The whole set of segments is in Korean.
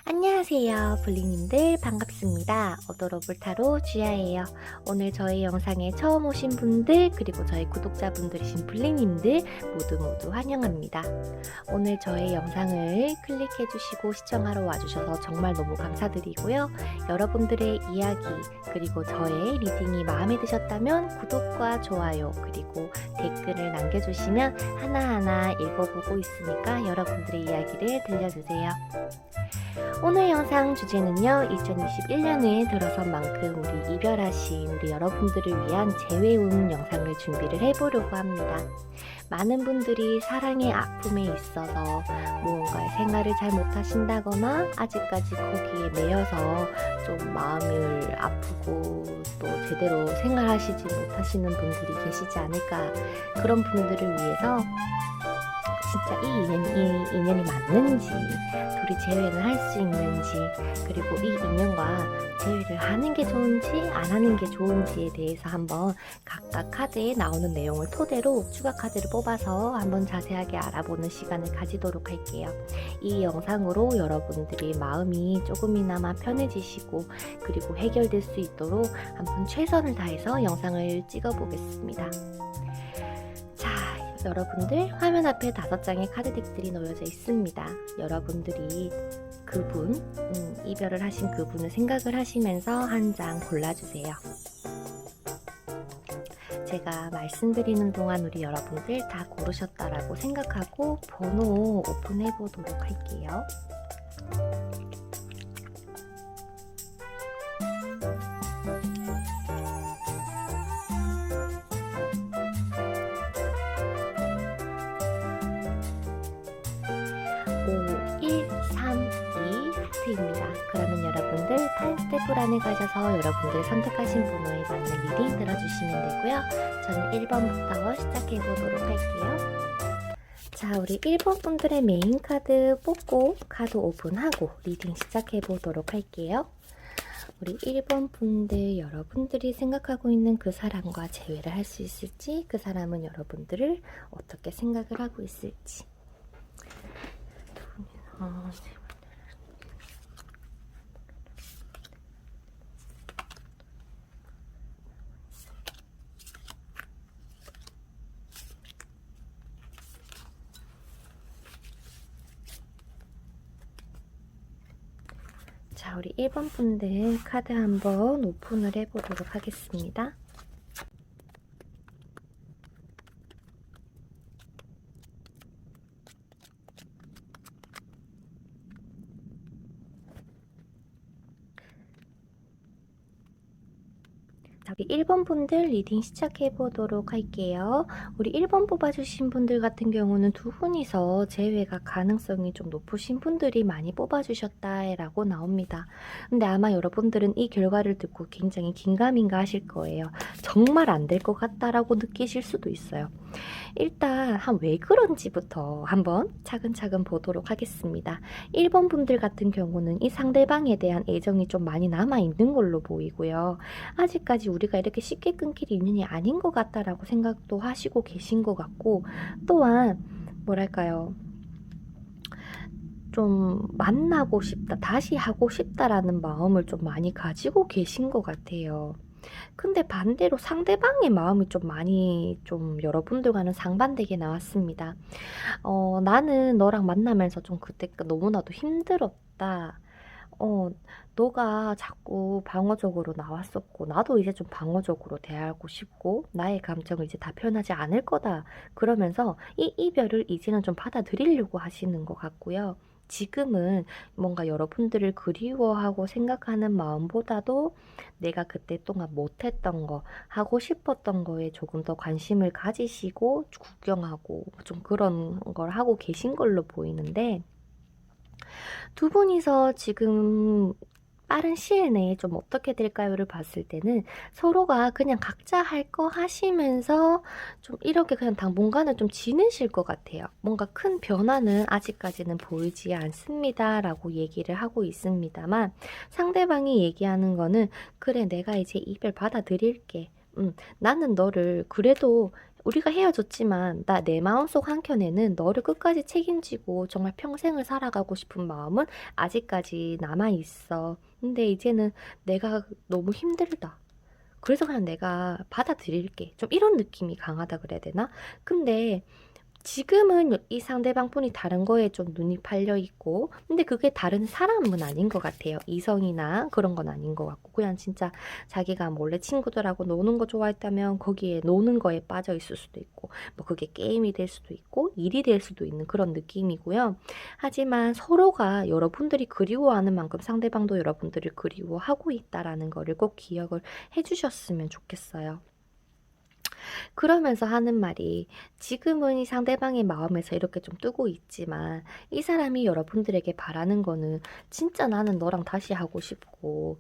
안녕하세요 블리님들 반갑습니다. 오도로블 타로 주야예요. 오늘 저희 영상에 처음 오신 분들 그리고 저희 구독자분들이신 블리님들 모두 환영합니다. 오늘 저의 영상을 클릭해 주시고 시청하러 와주셔서 정말 너무 감사드리고요. 여러분들의 이야기 그리고 저의 리딩이 마음에 드셨다면 구독과 좋아요 그리고 댓글을 남겨주시면 하나하나 읽어보고 있으니까 여러분들의 이야기를 들려주세요. 오늘 영상 주제는요, 2021년에 들어선 만큼 우리 이별하신 우리 여러분들을 위한 재회운 영상을 준비를 해보려고 합니다. 많은 분들이 사랑의 아픔에 있어서 무언가의 생활을 잘 못하신다거나 아직까지 거기에 매여서 좀 마음을 아프고 또 제대로 생활하시지 못하시는 분들이 계시지 않을까, 그런 분들을 위해서 진짜 이 인연이 맞는지, 둘이 재회는 할 수 있는지, 그리고 이 인연과 재회를 하는 게 좋은지 안 하는 게 좋은지에 대해서 한번 각각 카드에 나오는 내용을 토대로 추가 카드를 뽑아서 한번 자세하게 알아보는 시간을 가지도록 할게요. 이 영상으로 여러분들이 마음이 조금이나마 편해지시고 그리고 해결될 수 있도록 한번 최선을 다해서 영상을 찍어 보겠습니다. 여러분들 화면 앞에 5장의 카드덱들이 놓여져 있습니다. 여러분들이 그분, 이별을 하신 그분을 생각을 하시면서 한 장 골라주세요. 제가 말씀드리는 동안 우리 여러분들 다 고르셨다라고 생각하고 번호 오픈해 보도록 할게요. 하트입니다. 그러면 여러분들 타임스태프란에 가셔서 여러분들 선택하신 번호에 맞는 리딩 들어주시면 되고요. 저는 1번부터 시작해 보도록 할게요. 자, 우리 1번 분들의 메인 카드 뽑고 카드 오픈하고 리딩 시작해 보도록 할게요. 우리 1번 분들, 여러분들이 생각하고 있는 그 사람과 재회를 할 수 있을지, 그 사람은 여러분들을 어떻게 생각을 하고 있을지. 자, 우리 1번 분들 카드 한번 오픈을 해보도록 하겠습니다. 우리 1번 분들 리딩 시작해 보도록 할게요. 우리 1번 뽑아주신 분들 같은 경우는 두 분이서 재회가 가능성이 좀 높으신 분들이 많이 뽑아주셨다라고 나옵니다. 근데 아마 여러분들은 이 결과를 듣고 굉장히 긴가민가 하실 거예요. 정말 안 될 것 같다라고 느끼실 수도 있어요. 일단 왜 그런지부터 한번 차근차근 보도록 하겠습니다. 1번 분들 같은 경우는 이 상대방에 대한 애정이 좀 많이 남아있는 걸로 보이고요. 아직까지 우리가 이렇게 쉽게 끊길 인연이 아닌 것 같다라고 생각도 하시고 계신 것 같고, 또한 뭐랄까요, 좀 만나고 싶다, 다시 하고 싶다라는 마음을 좀 많이 가지고 계신 것 같아요. 근데 반대로 상대방의 마음이 좀 많이 좀 여러분들과는 상반되게 나왔습니다. 나는 너랑 만나면서 좀 그때 너무나도 힘들었다. 너가 자꾸 방어적으로 나왔었고 나도 이제 좀 방어적으로 대하고 싶고 나의 감정을 이제 다 표현하지 않을 거다. 그러면서 이 이별을 이제는 좀 받아들이려고 하시는 것 같고요. 지금은 뭔가 여러분들을 그리워하고 생각하는 마음보다도 내가 그때 동안 못했던 거, 하고 싶었던 거에 조금 더 관심을 가지시고 구경하고 좀 그런 걸 하고 계신 걸로 보이는데, 두 분이서 지금 빠른 시일 내에 좀 어떻게 될까요를 봤을 때는 서로가 그냥 각자 할 거 하시면서 좀 이렇게 그냥 당분간은 좀 지내실 것 같아요. 뭔가 큰 변화는 아직까지는 보이지 않습니다 라고 얘기를 하고 있습니다만, 상대방이 얘기하는 거는 그래 내가 이제 이별 받아들일게. 나는 너를 그래도 우리가 헤어졌지만 나 내 마음속 한켠에는 너를 끝까지 책임지고 정말 평생을 살아가고 싶은 마음은 아직까지 남아 있어. 근데 이제는 내가 너무 힘들다. 그래서 그냥 내가 받아들일게. 좀 이런 느낌이 강하다 그래야 되나? 근데 지금은 이 상대방 분이 다른 거에 좀 눈이 팔려 있고, 근데 그게 다른 사람은 아닌 것 같아요. 이성이나 그런 건 아닌 것 같고, 그냥 진짜 자기가 몰래 친구들하고 노는 거 좋아했다면 거기에 노는 거에 빠져 있을 수도 있고, 뭐 그게 게임이 될 수도 있고, 일이 될 수도 있는 그런 느낌이고요. 하지만 서로가 여러분들이 그리워하는 만큼 상대방도 여러분들을 그리워하고 있다라는 거를 꼭 기억을 해주셨으면 좋겠어요. 그러면서 하는 말이 지금은 이 상대방의 마음에서 이렇게 좀 뜨고 있지만 이 사람이 여러분들에게 바라는 거는 진짜 나는 너랑 다시 하고 싶고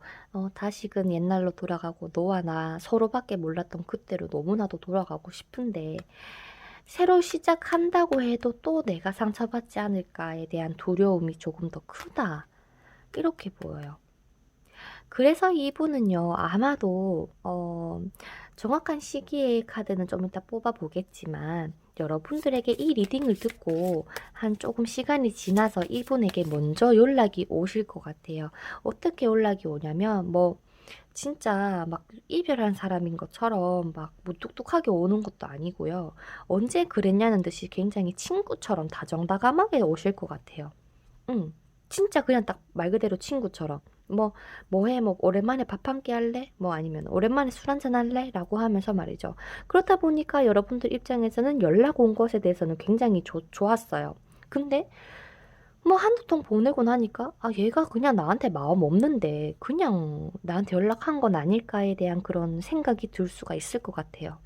다시금 옛날로 돌아가고 너와 나 서로밖에 몰랐던 그때로 너무나도 돌아가고 싶은데 새로 시작한다고 해도 또 내가 상처받지 않을까에 대한 두려움이 조금 더 크다. 이렇게 보여요. 그래서 이분은요, 아마도, 정확한 시기의 카드는 좀 이따 뽑아보겠지만, 여러분들에게 이 리딩을 듣고 한 조금 시간이 지나서 이분에게 먼저 연락이 오실 것 같아요. 어떻게 연락이 오냐면, 뭐, 진짜 막 이별한 사람인 것처럼 막 무뚝뚝하게 오는 것도 아니고요. 언제 그랬냐는 듯이 굉장히 친구처럼 다정다감하게 오실 것 같아요. 응. 진짜 그냥 딱 말 그대로 친구처럼 뭐 해? 뭐 오랜만에 밥 한 끼 할래? 뭐 아니면 오랜만에 술 한잔 할래? 라고 하면서 말이죠. 그렇다 보니까 여러분들 입장에서는 연락 온 것에 대해서는 굉장히 좋았어요. 근데 뭐 한두 통 보내고 나니까 아 얘가 그냥 나한테 마음 없는데 그냥 나한테 연락한 건 아닐까에 대한 그런 생각이 들 수가 있을 것 같아요.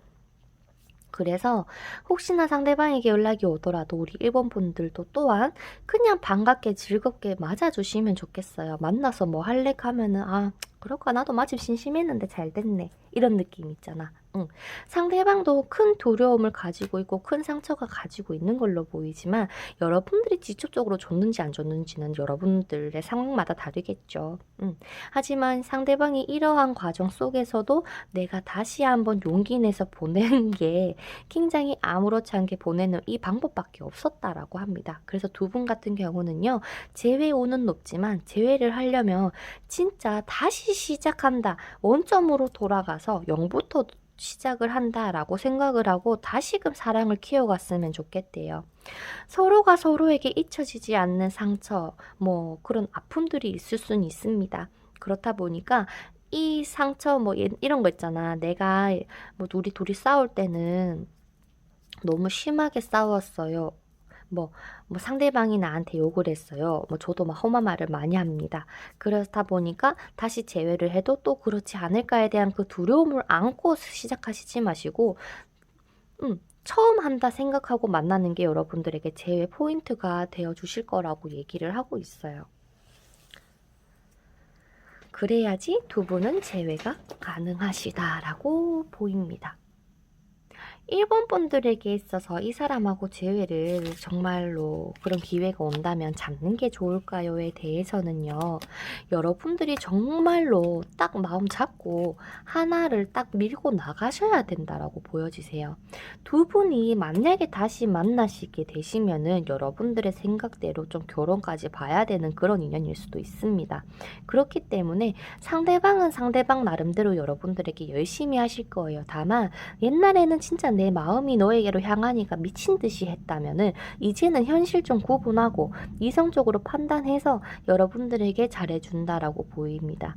그래서 혹시나 상대방에게 연락이 오더라도 우리 일본 분들도 또한 그냥 반갑게 즐겁게 맞아주시면 좋겠어요. 만나서 뭐 할래 하면은 아 그럴까 나도 마침 심심했는데 잘 됐네 이런 느낌 있잖아. 응. 상대방도 큰 두려움을 가지고 있고 큰 상처가 가지고 있는 걸로 보이지만 여러분들이 직접적으로 줬는지 안 줬는지는 여러분들의 상황마다 다르겠죠. 응. 하지만 상대방이 이러한 과정 속에서도 내가 다시 한번 용기 내서 보내는 게 굉장히 아무렇지 않게 보내는 이 방법밖에 없었다라고 합니다. 그래서 두 분 같은 경우는요. 재회운은 높지만 재회를 하려면 진짜 다시 시작한다. 원점으로 돌아가서 0부터 시작을 한다라고 생각을 하고 다시금 사랑을 키워갔으면 좋겠대요. 서로가 서로에게 잊혀지지 않는 상처, 뭐 그런 아픔들이 있을 수는 있습니다. 그렇다 보니까 이 상처 뭐 이런 거 있잖아. 내가 뭐 우리 둘이 싸울 때는 너무 심하게 싸웠어요. 뭐, 뭐 상대방이 나한테 욕을 했어요. 뭐 저도 막 험한 말을 많이 합니다. 그렇다 보니까 다시 재회를 해도 또 그렇지 않을까에 대한 그 두려움을 안고 시작하시지 마시고, 처음 한다 생각하고 만나는 게 여러분들에게 재회 포인트가 되어 주실 거라고 얘기를 하고 있어요. 그래야지 두 분은 재회가 가능하시다라고 보입니다. 일본 분들에게 있어서 이 사람하고 재회를 정말로 그런 기회가 온다면 잡는 게 좋을까요에 대해서는요. 여러분들이 정말로 딱 마음 잡고 하나를 딱 밀고 나가셔야 된다라고 보여지세요. 두 분이 만약에 다시 만나시게 되시면은 여러분들의 생각대로 좀 결혼까지 봐야 되는 그런 인연일 수도 있습니다. 그렇기 때문에 상대방은 상대방 나름대로 여러분들에게 열심히 하실 거예요. 다만 옛날에는 진짜 내 마음이 너에게로 향하니까 미친 듯이 했다면은 이제는 현실 좀 구분하고 이성적으로 판단해서 여러분들에게 잘해준다라고 보입니다.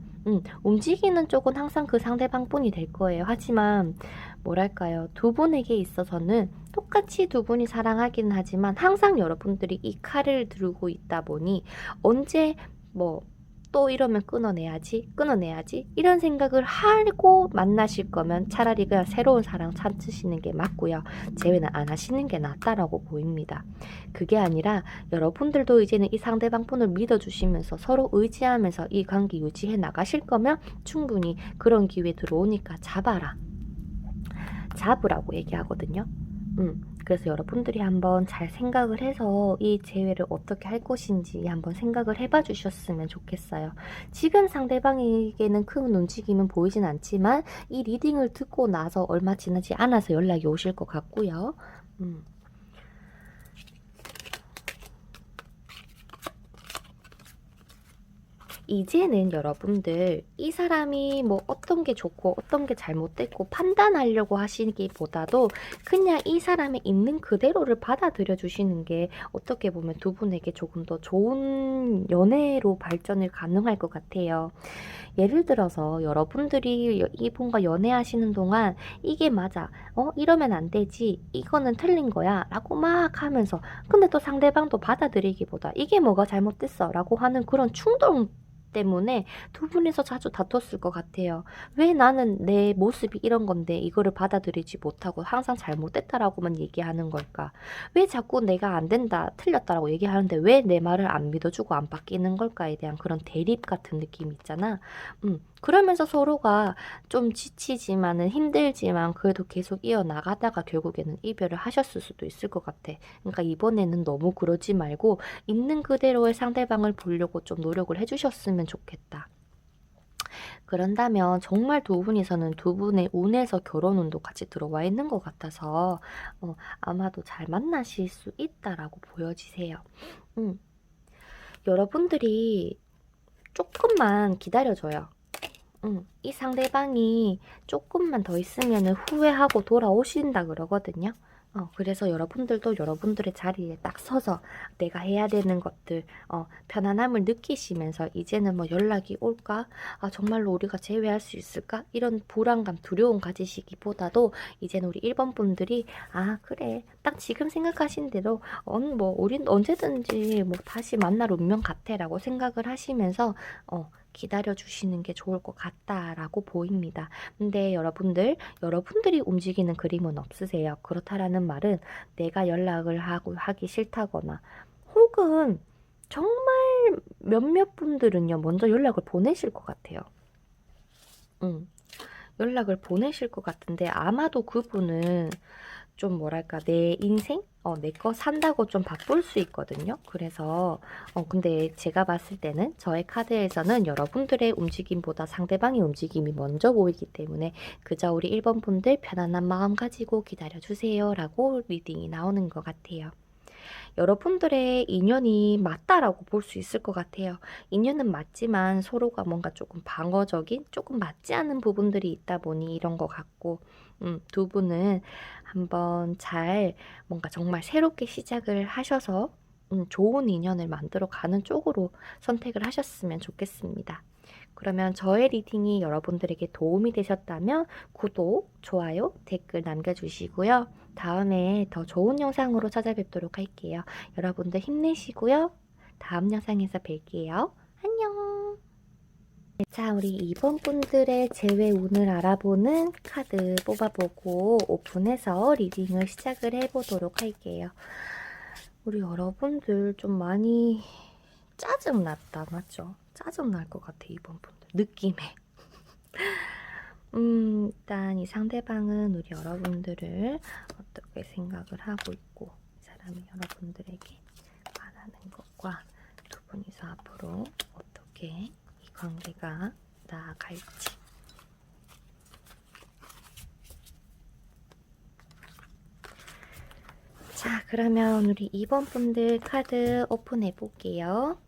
움직이는 쪽은 항상 그 상대방뿐이 될 거예요. 하지만 뭐랄까요, 두 분에게 있어서는 똑같이 두 분이 사랑하기는 하지만 항상 여러분들이 이 칼을 들고 있다 보니 언제 뭐 또 이러면 끊어내야지 이런 생각을 하고 만나실 거면 차라리 그냥 새로운 사랑 찾으시는 게 맞고요. 재회는 안 하시는 게 낫다라고 보입니다. 그게 아니라 여러분들도 이제는 이 상대방 분을 믿어주시면서 서로 의지하면서 이 관계 유지해 나가실 거면 충분히 그런 기회 들어오니까 잡으라고 얘기하거든요. 그래서 여러분들이 한번 잘 생각을 해서 이 재회를 어떻게 할 것인지 한번 생각을 해봐 주셨으면 좋겠어요. 지금 상대방에게는 큰 움직임은 보이진 않지만 이 리딩을 듣고 나서 얼마 지나지 않아서 연락이 오실 것 같고요. 이제는 여러분들 이 사람이 뭐 어떤 게 좋고 어떤 게 잘못됐고 판단하려고 하시기보다도 그냥 이 사람의 있는 그대로를 받아들여 주시는 게 어떻게 보면 두 분에게 조금 더 좋은 연애로 발전을 가능할 것 같아요. 예를 들어서 여러분들이 이분과 연애하시는 동안 이게 맞아, 이러면 안 되지, 이거는 틀린 거야 라고 막 하면서 근데 또 상대방도 받아들이기보다 이게 뭐가 잘못됐어 라고 하는 그런 충동 때문에 두 분이서 자주 다퉜을 것 같아요. 왜 나는 내 모습이 이런 건데 이거를 받아들이지 못하고 항상 잘못됐다라고만 얘기하는 걸까? 왜 자꾸 내가 안 된다, 틀렸다라고 얘기하는데 왜 내 말을 안 믿어주고 안 바뀌는 걸까에 대한 그런 대립 같은 느낌 있잖아. 그러면서 서로가 좀 지치지만은 힘들지만 그래도 계속 이어나가다가 결국에는 이별을 하셨을 수도 있을 것 같아. 그러니까 이번에는 너무 그러지 말고 있는 그대로의 상대방을 보려고 좀 노력을 해주셨으면 좋겠다. 그런다면 정말 두 분이서는 두 분의 운에서 결혼 운도 같이 들어와 있는 것 같아서 아마도 잘 만나실 수 있다라고 보여지세요. 여러분들이 조금만 기다려줘요. 이 상대방이 조금만 더 있으면 후회하고 돌아오신다 그러거든요. 그래서 여러분들도 여러분들의 자리에 딱 서서 내가 해야 되는 것들, 편안함을 느끼시면서 이제는 뭐 연락이 올까? 아, 정말로 우리가 재회할 수 있을까? 이런 불안감, 두려움 가지시기보다도 이제는 우리 1번 분들이 아, 그래. 딱 지금 생각하신 대로 뭐 우린 언제든지 뭐 다시 만날 운명 같아 라고 생각을 하시면서 기다려주시는 게 좋을 것 같다라고 보입니다. 근데 여러분들이 움직이는 그림은 없으세요. 그렇다라는 말은 내가 연락을 하기 싫다거나 혹은 정말 몇몇 분들은요, 먼저 연락을 보내실 것 같아요. 연락을 보내실 것 같은데 아마도 그분은 좀 뭐랄까 내 인생? 내 거 산다고 좀 바쁠 수 있거든요. 그래서 근데 제가 봤을 때는 저의 카드에서는 여러분들의 움직임보다 상대방의 움직임이 먼저 보이기 때문에 그저 우리 1번 분들 편안한 마음 가지고 기다려주세요 라고 리딩이 나오는 것 같아요. 여러분들의 인연이 맞다라고 볼 수 있을 것 같아요. 인연은 맞지만 서로가 뭔가 조금 방어적인, 조금 맞지 않는 부분들이 있다 보니 이런 것 같고, 두 분은 한번 잘 뭔가 정말 새롭게 시작을 하셔서 좋은 인연을 만들어 가는 쪽으로 선택을 하셨으면 좋겠습니다. 그러면 저의 리딩이 여러분들에게 도움이 되셨다면 구독, 좋아요, 댓글 남겨주시고요. 다음에 더 좋은 영상으로 찾아뵙도록 할게요. 여러분들 힘내시고요. 다음 영상에서 뵐게요. 안녕. 자, 우리 2번 분들의 재회 운을 알아보는 카드 뽑아보고 오픈해서 리딩을 시작을 해보도록 할게요. 우리 여러분들 좀 많이 짜증났다, 맞죠? 짜증날 것 같아, 2번 분들. 느낌에. 일단 이 상대방은 우리 여러분들을 어떻게 생각을 하고 있고, 이 사람이 여러분들에게 바라는 것과 두 분이서 앞으로 어떻게 이 관계가 나아갈지. 자, 그러면 우리 2번 분들 카드 오픈해 볼게요.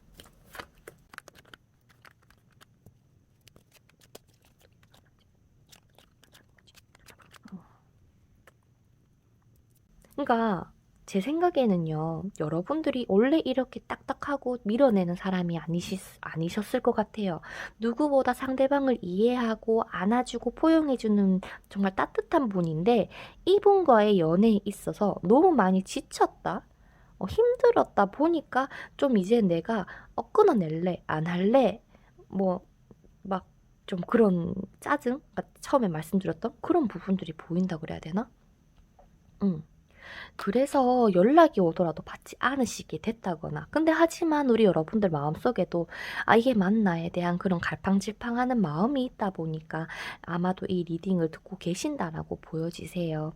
그러니까 제 생각에는요, 여러분들이 원래 이렇게 딱딱하고 밀어내는 사람이 아니셨을 것 같아요. 누구보다 상대방을 이해하고 안아주고 포용해주는 정말 따뜻한 분인데 이분과의 연애에 있어서 너무 많이 지쳤다, 힘들었다 보니까 좀 이제 내가 끊어낼래, 안 할래, 뭐 막 좀 그런 짜증? 처음에 말씀드렸던 그런 부분들이 보인다고 그래야 되나? 그래서 연락이 오더라도 받지 않으시게 됐다거나, 근데 하지만 우리 여러분들 마음속에도 아, 이게 맞나에 대한 그런 갈팡질팡하는 마음이 있다 보니까 아마도 이 리딩을 듣고 계신다라고 보여지세요.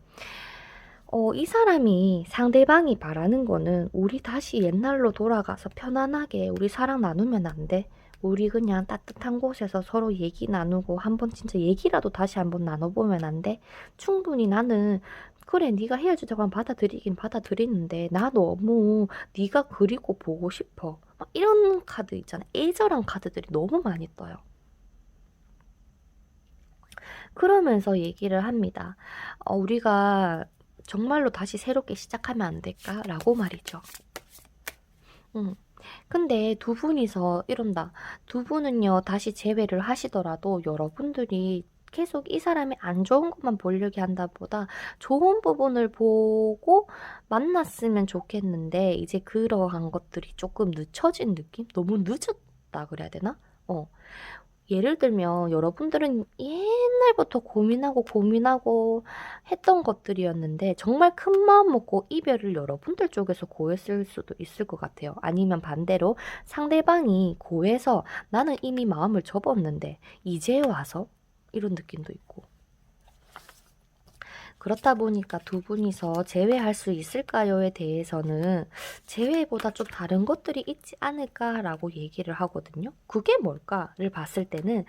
이 사람이 상대방이 바라는 거는 우리 다시 옛날로 돌아가서 편안하게 우리 사랑 나누면 안 돼? 우리 그냥 따뜻한 곳에서 서로 얘기 나누고 한번 진짜 얘기라도 다시 한번 나눠보면 안 돼? 충분히 나는 그래 네가 헤어지자고 하면 받아들이긴 받아들이는데 나 너무 네가 그리고 보고 싶어. 막 이런 카드 있잖아. 애절한 카드들이 너무 많이 떠요. 그러면서 얘기를 합니다. 우리가 정말로 다시 새롭게 시작하면 안 될까? 라고 말이죠. 근데 두 분이서 이런다. 두 분은요, 다시 재회를 하시더라도 여러분들이 계속 이 사람이 안 좋은 것만 보려고 한다보다 좋은 부분을 보고 만났으면 좋겠는데, 이제 그러한 것들이 조금 늦춰진 느낌? 너무 늦었다 그래야 되나? 예를 들면 여러분들은 옛날부터 고민하고 했던 것들이었는데 정말 큰 마음 먹고 이별을 여러분들 쪽에서 고했을 수도 있을 것 같아요. 아니면 반대로 상대방이 고해서 나는 이미 마음을 접었는데 이제 와서 이런 느낌도 있고. 그렇다 보니까 두 분이서 재회할 수 있을까요에 대해서는 재회보다 좀 다른 것들이 있지 않을까라고 얘기를 하거든요. 그게 뭘까를 봤을 때는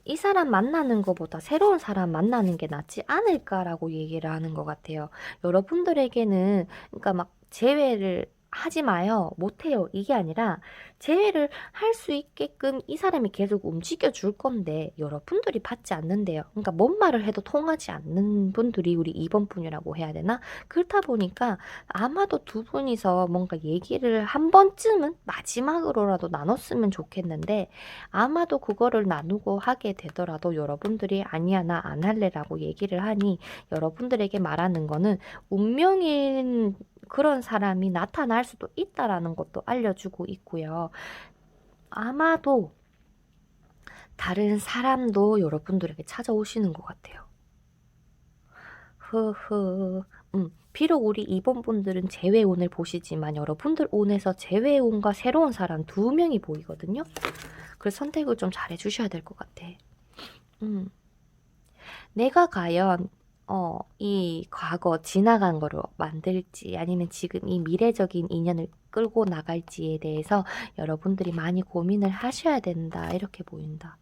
이 사람 만나는 것보다 새로운 사람 만나는 게 낫지 않을까라고 얘기를 하는 것 같아요. 여러분들에게는 그러니까 막 재회를 하지 마요. 못해요. 이게 아니라 재회를 할 수 있게끔 이 사람이 계속 움직여 줄 건데 여러분들이 받지 않는데요. 그러니까 뭔 말을 해도 통하지 않는 분들이 우리 2번 분이라고 해야 되나? 그렇다 보니까 아마도 두 분이서 뭔가 얘기를 한 번쯤은 마지막으로라도 나눴으면 좋겠는데 아마도 그거를 나누고 하게 되더라도 여러분들이 아니야 나 안 할래라고 얘기를 하니 여러분들에게 말하는 거는 운명인 그런 사람이 나타날 수도 있다라는 것도 알려주고 있고요. 아마도 다른 사람도 여러분들에게 찾아오시는 것 같아요. 비록 우리 2번 분들은 재회운을 보시지만 여러분들 운에서 재회운과 새로운 사람 2명이 보이거든요. 그래서 선택을 좀 잘 해주셔야 될 것 같아. 내가 과연 이 과거 지나간 거로 만들지 아니면 지금 이 미래적인 인연을 끌고 나갈지에 대해서 여러분들이 많이 고민을 하셔야 된다. 이렇게 보인다.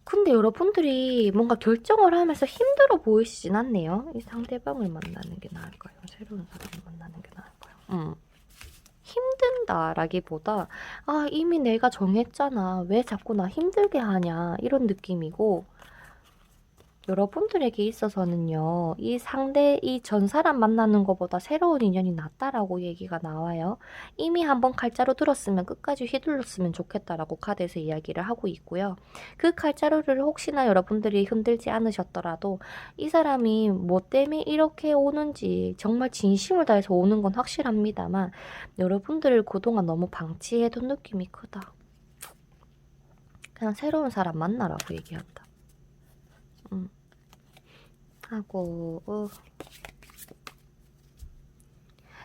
근데 여러분들이 뭔가 결정을 하면서 힘들어 보이시진 않네요. 이 상대방을 만나는 게 나을까요? 새로운 사람을 만나는 게 나을까요? 힘든다라기보다 이미 내가 정했잖아. 왜 자꾸 나 힘들게 하냐 이런 느낌이고 여러분들에게 있어서는요. 이 전 사람 만나는 것보다 새로운 인연이 낫다라고 얘기가 나와요. 이미 한번 칼자루 들었으면 끝까지 휘둘렀으면 좋겠다라고 카드에서 이야기를 하고 있고요. 그 칼자루를 혹시나 여러분들이 흔들지 않으셨더라도 이 사람이 뭐 때문에 이렇게 오는지 정말 진심을 다해서 오는 건 확실합니다만 여러분들을 그동안 너무 방치해둔 느낌이 크다. 그냥 새로운 사람 만나라고 얘기한다. 하고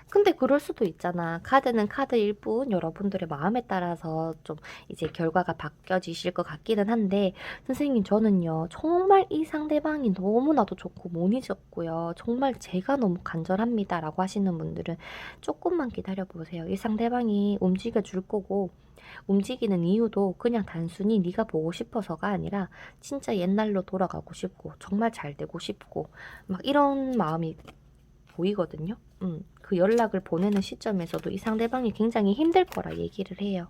근데 그럴 수도 있잖아. 카드는 카드일 뿐 여러분들의 마음에 따라서 좀 이제 결과가 바뀌어지실 것 같기는 한데 선생님 저는요 정말 이 상대방이 너무나도 좋고 못 잊었고요. 정말 제가 너무 간절합니다 라고 하시는 분들은 조금만 기다려보세요. 이 상대방이 움직여 줄 거고 움직이는 이유도 그냥 단순히 네가 보고 싶어서가 아니라 진짜 옛날로 돌아가고 싶고 정말 잘 되고 싶고 막 이런 마음이 보이거든요. 그 연락을 보내는 시점에서도 이 상대방이 굉장히 힘들 거라 얘기를 해요.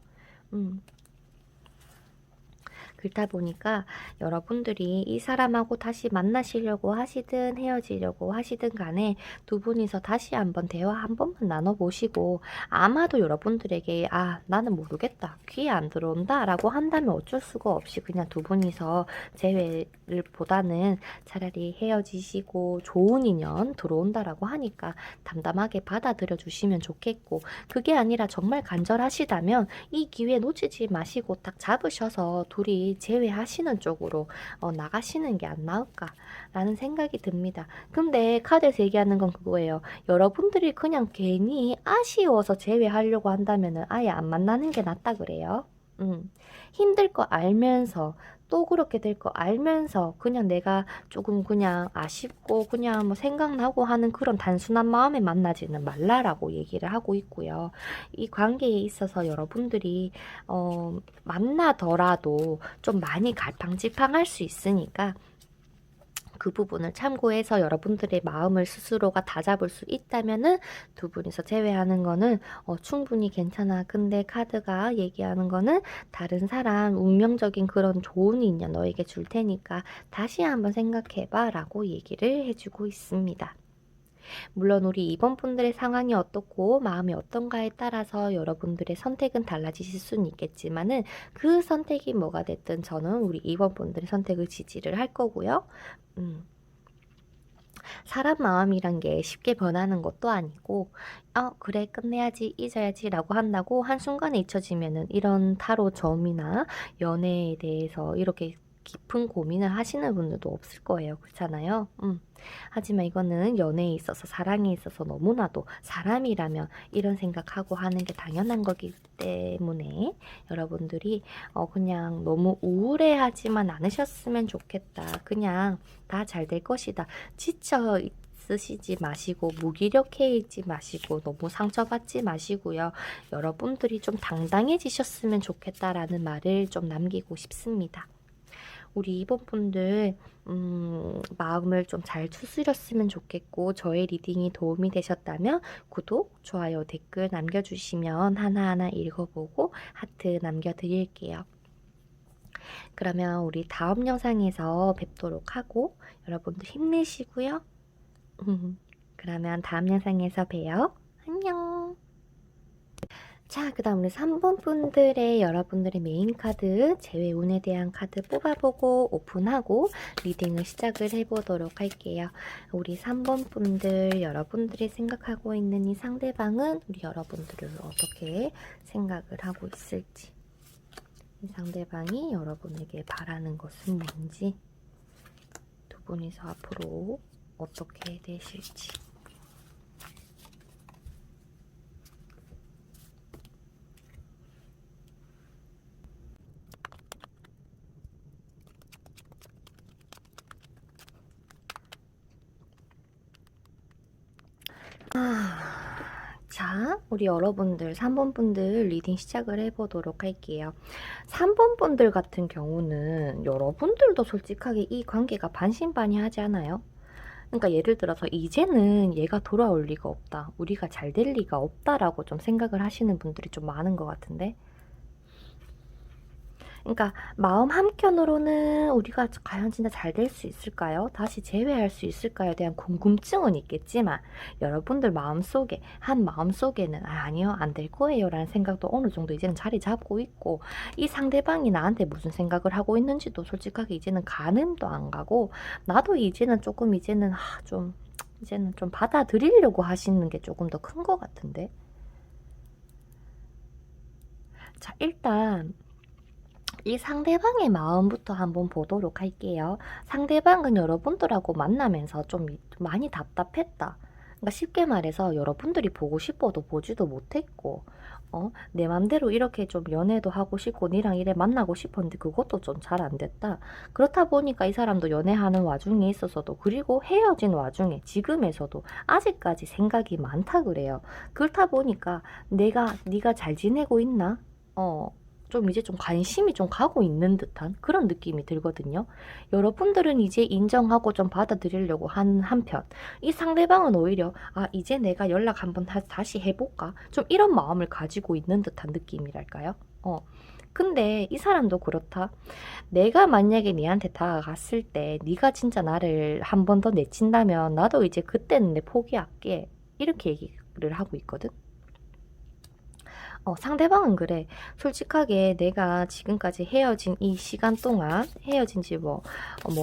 그렇다 보니까 여러분들이 이 사람하고 다시 만나시려고 하시든 헤어지려고 하시든 간에 두 분이서 다시 한번 대화 한 번만 나눠보시고 아마도 여러분들에게 나는 모르겠다 귀에 안 들어온다 라고 한다면 어쩔 수가 없이 그냥 두 분이서 재회를 보다는 차라리 헤어지시고 좋은 인연 들어온다라고 하니까 담담하게 받아들여 주시면 좋겠고 그게 아니라 정말 간절하시다면 이 기회 놓치지 마시고 딱 잡으셔서 둘이 제외하시는 쪽으로 나가시는 게 안 나을까라는 생각이 듭니다. 근데 카드에서 얘기하는 건 그거예요. 여러분들이 그냥 괜히 아쉬워서 제외하려고 한다면 아예 안 만나는 게 낫다 그래요. 힘들 거 알면서 또 그렇게 될 거 알면서 그냥 내가 조금 그냥 아쉽고 그냥 뭐 생각나고 하는 그런 단순한 마음에 만나지는 말라라고 얘기를 하고 있고요. 이 관계에 있어서 여러분들이 만나더라도 좀 많이 갈팡질팡할 수 있으니까 그 부분을 참고해서 여러분들의 마음을 스스로가 다잡을 수 있다면은 두 분이서 제외하는 거는 충분히 괜찮아. 근데 카드가 얘기하는 거는 다른 사람 운명적인 그런 좋은 인연 너에게 줄 테니까 다시 한번 생각해봐 라고 얘기를 해주고 있습니다. 물론 우리 2번 분들의 상황이 어떻고 마음이 어떤가에 따라서 여러분들의 선택은 달라지실 수는 있겠지만은 그 선택이 뭐가 됐든 저는 우리 2번 분들의 선택을 지지를 할 거고요. 사람 마음이란 게 쉽게 변하는 것도 아니고 그래 끝내야지 잊어야지 라고 한다고 한순간에 잊혀지면은 이런 타로 점이나 연애에 대해서 이렇게 깊은 고민을 하시는 분들도 없을 거예요. 그렇잖아요. 하지만 이거는 연애에 있어서 사랑에 있어서 너무나도 사람이라면 이런 생각하고 하는 게 당연한 거기 때문에 여러분들이 그냥 너무 우울해하지만 않으셨으면 좋겠다. 그냥 다 잘 될 것이다. 지쳐 쓰시지 마시고 무기력해 있지 마시고 너무 상처받지 마시고요. 여러분들이 좀 당당해지셨으면 좋겠다라는 말을 좀 남기고 싶습니다. 우리 2번 분들 마음을 좀 잘 추스렸으면 좋겠고 저의 리딩이 도움이 되셨다면 구독, 좋아요, 댓글 남겨주시면 하나하나 읽어보고 하트 남겨드릴게요. 그러면 우리 다음 영상에서 뵙도록 하고 여러분들 힘내시고요. 그러면 다음 영상에서 봬요. 안녕. 자, 그 다음 우리 3번 분들의 여러분들의 메인 카드 재회 운에 대한 카드 뽑아보고 오픈하고 리딩을 시작을 해보도록 할게요. 우리 3번 분들 여러분들이 생각하고 있는 이 상대방은 우리 여러분들을 어떻게 생각을 하고 있을지, 이 상대방이 여러분에게 바라는 것은 뭔지, 두 분이서 앞으로 어떻게 되실지. 자, 우리 여러분들 3번 분들 리딩 시작을 해보도록 할게요. 3번 분들 같은 경우는 여러분들도 솔직하게 이 관계가 반신반의하지 않아요? 그러니까 예를 들어서 이제는 얘가 돌아올 리가 없다, 우리가 잘 될 리가 없다라고 좀 생각을 하시는 분들이 좀 많은 것 같은데, 그러니까 마음 한켠으로는 우리가 과연 진짜 잘 될 수 있을까요? 다시 재회할 수 있을까요? 대한 궁금증은 있겠지만 여러분들 마음속에 한 마음속에는 아니요 안 될 거예요 라는 생각도 어느 정도 이제는 자리 잡고 있고, 이 상대방이 나한테 무슨 생각을 하고 있는지도 솔직하게 이제는 가늠도 안 가고, 나도 이제는 조금 이제는 이제는 좀 받아들이려고 하시는 게 조금 더 큰 것 같은데. 자, 일단 이 상대방의 마음부터 한번 보도록 할게요. 상대방은 여러분들하고 만나면서 좀 많이 답답했다. 그러니까 쉽게 말해서 여러분들이 보고 싶어도 보지도 못했고, 내 맘대로 이렇게 좀 연애도 하고 싶고 니랑 이래 만나고 싶었는데 그것도 좀 잘 안 됐다. 그렇다 보니까 이 사람도 연애하는 와중에 있어서도, 그리고 헤어진 와중에 지금에서도 아직까지 생각이 많다 그래요. 그렇다 보니까 네가 잘 지내고 있나? 좀 이제 좀 관심이 좀 가고 있는 듯한 그런 느낌이 들거든요. 여러분들은 이제 인정하고 좀 받아들이려고 한 한편, 이 상대방은 오히려 이제 내가 연락 한번 다시 해볼까? 좀 이런 마음을 가지고 있는 듯한 느낌이랄까요? 근데 이 사람도 그렇다. 내가 만약에 니한테 다가갔을 때 네가 진짜 나를 한 번 더 내친다면 나도 이제 그때는 내 포기할게. 이렇게 얘기를 하고 있거든. 상대방은 그래. 솔직하게 내가 지금까지 헤어진 이 시간 동안, 헤어진 지 뭐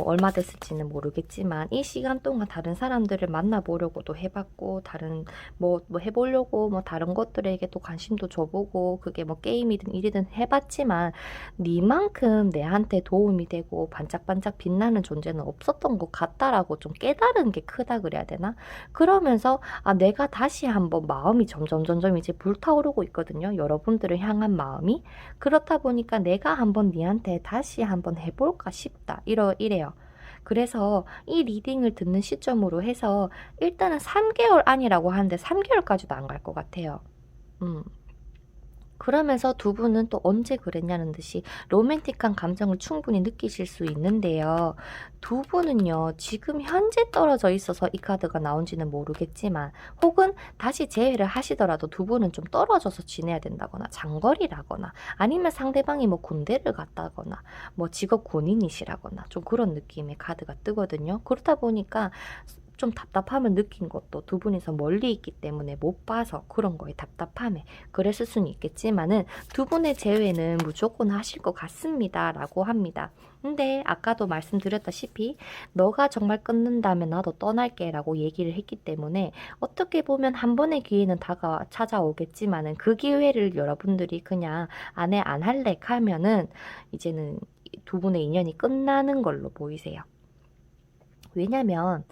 얼마 됐을지는 모르겠지만, 이 시간 동안 다른 사람들을 만나보려고도 해봤고, 다른 뭐 해보려고 다른 것들에게 또 관심도 줘보고, 그게 뭐 게임이든 일이든 해봤지만, 니만큼 내한테 도움이 되고 반짝반짝 빛나는 존재는 없었던 것 같다라고 좀 깨달은 게 크다 그래야 되나? 그러면서 내가 다시 한번 마음이 점점 이제 불타오르고 있거든요. 거거든요. 여러분들을 향한 마음이. 그렇다 보니까 내가 한번 니한테 다시 한번 해볼까 싶다. 이래요. 그래서 이 리딩을 듣는 시점으로 해서 일단은 3개월 아니라고 하는데 3개월까지도 안 갈 것 같아요. 그러면서 두 분은 또 언제 그랬냐는 듯이 로맨틱한 감정을 충분히 느끼실 수 있는데요. 두 분은요, 지금 현재 떨어져 있어서 이 카드가 나온지는 모르겠지만, 혹은 다시 재회를 하시더라도 두 분은 좀 떨어져서 지내야 된다거나, 장거리라거나, 아니면 상대방이 뭐 군대를 갔다거나, 뭐 직업 군인이시라거나, 좀 그런 느낌의 카드가 뜨거든요. 그렇다 보니까 좀 답답함을 느낀 것도 두 분이서 멀리 있기 때문에 못 봐서 그런 거에 답답함에 그랬을 수는 있겠지만은 두 분의 재회는 무조건 하실 것 같습니다 라고 합니다. 근데 아까도 말씀드렸다시피 너가 정말 끊는다면 나도 떠날게 라고 얘기를 했기 때문에 어떻게 보면 한 번의 기회는 찾아오겠지만은 그 기회를 여러분들이 그냥 안 할래 하면은 이제는 두 분의 인연이 끝나는 걸로 보이세요. 왜냐면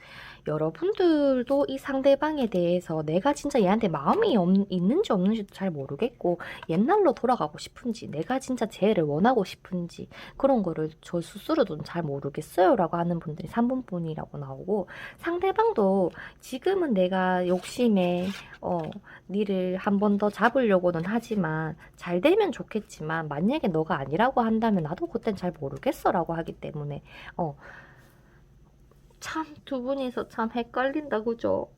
여러분들도 이 상대방에 대해서 내가 진짜 얘한테 마음이 있는지 없는지도 잘 모르겠고, 옛날로 돌아가고 싶은지, 내가 진짜 재회를 원하고 싶은지, 그런 거를 저 스스로도 잘 모르겠어요 라고 하는 분들이 3번분이라고 나오고, 상대방도 지금은 내가 욕심에 니를 한 번 더 잡으려고는 하지만 잘 되면 좋겠지만 만약에 너가 아니라고 한다면 나도 그땐 잘 모르겠어 라고 하기 때문에 참 두 분이서 참 헷갈린다 그죠?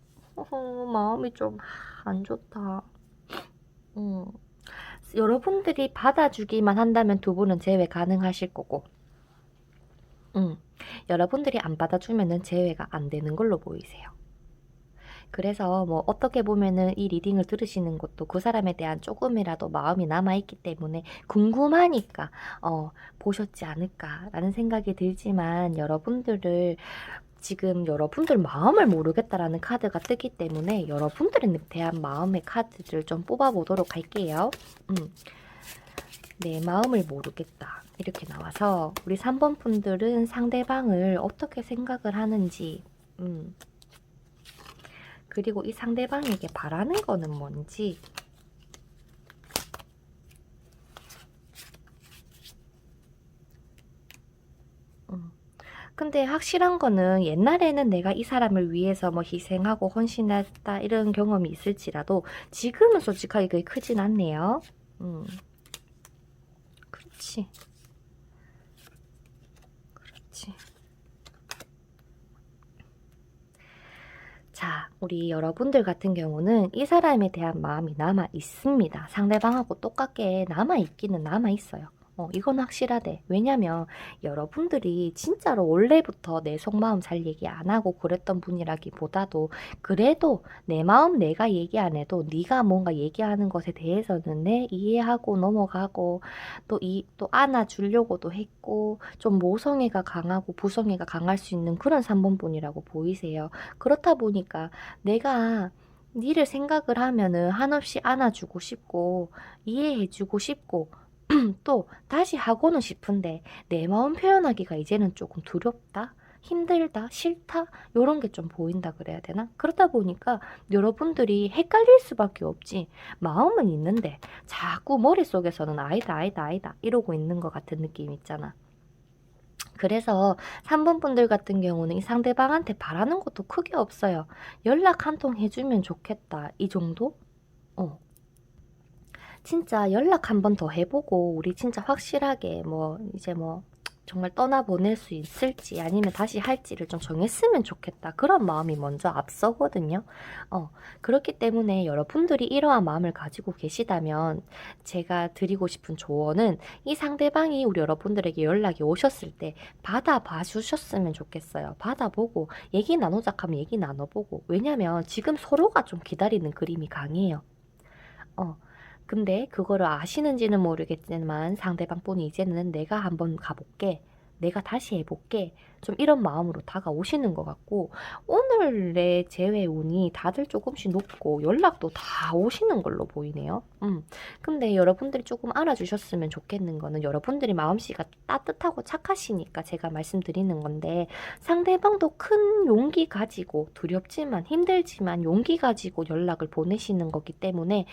마음이 좀 안 좋다. 여러분들이 받아주기만 한다면 두 분은 재회 가능하실 거고, 여러분들이 안 받아주면은 재회가 안 되는 걸로 보이세요. 그래서 뭐 어떻게 보면은 이 리딩을 들으시는 것도 그 사람에 대한 조금이라도 마음이 남아있기 때문에 궁금하니까 보셨지 않을까라는 생각이 들지만, 여러분들을 지금 여러분들 마음을 모르겠다라는 카드가 뜨기 때문에 여러분들에 대한 마음의 카드를 좀 뽑아보도록 할게요. 내 마음을 모르겠다 이렇게 나와서 우리 3번 분들은 상대방을 어떻게 생각을 하는지, 그리고 이 상대방에게 바라는 거는 뭔지, 근데 확실한 거는 옛날에는 내가 이 사람을 위해서 뭐 희생하고 헌신했다 이런 경험이 있을지라도 지금은 솔직하게 그게 크진 않네요. 그렇지. 그렇지. 자, 우리 여러분들 같은 경우는 이 사람에 대한 마음이 남아 있습니다. 상대방하고 똑같게 남아 있기는 남아 있어요. 이건 확실하대. 왜냐면 여러분들이 진짜로 원래부터 내 속마음 잘 얘기 안 하고 그랬던 분이라기보다도 그래도 내 마음 내가 얘기 안 해도 네가 뭔가 얘기하는 것에 대해서는 내 이해하고 넘어가고 또 안아주려고도 했고 좀 모성애가 강하고 부성애가 강할 수 있는 그런 3번 분이라고 보이세요. 그렇다 보니까 내가 니를 생각을 하면은 한없이 안아주고 싶고 이해해주고 싶고 또 다시 하고는 싶은데 내 마음 표현하기가 이제는 조금 두렵다, 힘들다, 싫다 요런 게 좀 보인다 그래야 되나? 그러다 보니까 여러분들이 헷갈릴 수밖에 없지, 마음은 있는데 자꾸 머릿속에서는 아니다 이러고 있는 것 같은 느낌 있잖아. 그래서 3번 분들 같은 경우는 이 상대방한테 바라는 것도 크게 없어요. 연락 한 통 해주면 좋겠다 이 정도? 진짜 연락 한 번 더 해보고 우리 진짜 확실하게 뭐 이제 뭐 정말 떠나보낼 수 있을지 아니면 다시 할지를 좀 정했으면 좋겠다. 그런 마음이 먼저 앞서거든요. 그렇기 때문에 여러분들이 이러한 마음을 가지고 계시다면 제가 드리고 싶은 조언은 이 상대방이 우리 여러분들에게 연락이 오셨을 때 받아봐 주셨으면 좋겠어요. 받아보고 얘기 나누자 하면 얘기 나눠보고, 왜냐면 지금 서로가 좀 기다리는 그림이 강해요. 근데 그거를 아시는지는 모르겠지만 상대방 분이 이제는 내가 한번 가볼게, 내가 다시 해볼게, 좀 이런 마음으로 다가오시는 것 같고, 오늘의 재회 운이 다들 조금씩 높고 연락도 다 오시는 걸로 보이네요. 근데 여러분들이 조금 알아주셨으면 좋겠는 거는 여러분들이 마음씨가 따뜻하고 착하시니까 제가 말씀드리는 건데, 상대방도 큰 용기 가지고 두렵지만 힘들지만 용기 가지고 연락을 보내시는 거기 때문에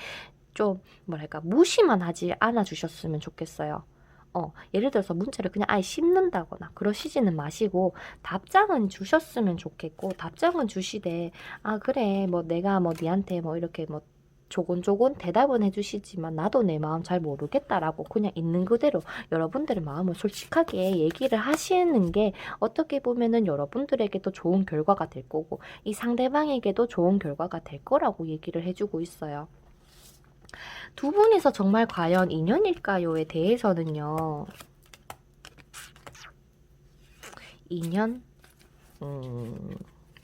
좀 뭐랄까 무시만 하지 않아 주셨으면 좋겠어요. 예를 들어서 문자를 그냥 아예 씹는다거나 그러시지는 마시고 답장은 주셨으면 좋겠고, 답장은 주시되 아 그래 뭐 내가 뭐 니한테 뭐 이렇게 뭐 조곤조곤 대답은 해주시지만 나도 내 마음 잘 모르겠다라고 그냥 있는 그대로 여러분들의 마음을 솔직하게 얘기를 하시는 게 어떻게 보면은 여러분들에게도 좋은 결과가 될 거고 이 상대방에게도 좋은 결과가 될 거라고 얘기를 해주고 있어요. 두 분이서 정말 과연 인연일까요에 대해서는요. 인연?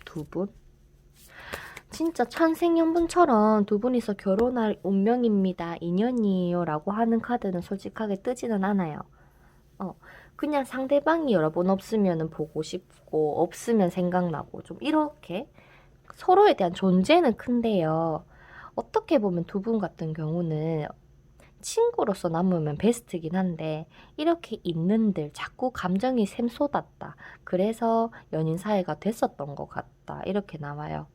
두 분? 진짜 천생연분처럼 두 분이서 결혼할 운명입니다. 인연이에요 라고 하는 카드는 솔직하게 뜨지는 않아요. 그냥 상대방이 여러분 없으면 보고 싶고 없으면 생각나고 좀 이렇게 서로에 대한 존재는 큰데요. 어떻게 보면 두 분 같은 경우는 친구로서 남으면 베스트긴 한데 이렇게 있는들 자꾸 감정이 샘솟았다. 그래서 연인 사이가 됐었던 것 같다. 이렇게 나와요.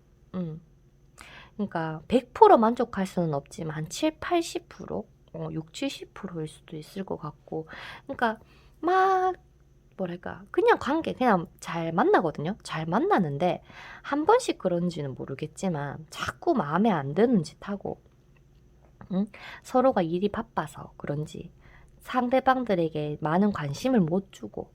그러니까 100% 만족할 수는 없지만 한 7, 80%? 6, 70%일 수도 있을 것 같고 그러니까 막 뭐랄까 그냥 관계 그냥 잘 만나거든요. 잘 만나는데 한 번씩 그런지는 모르겠지만 자꾸 마음에 안 드는 짓 하고 서로가 일이 바빠서 그런지 상대방들에게 많은 관심을 못 주고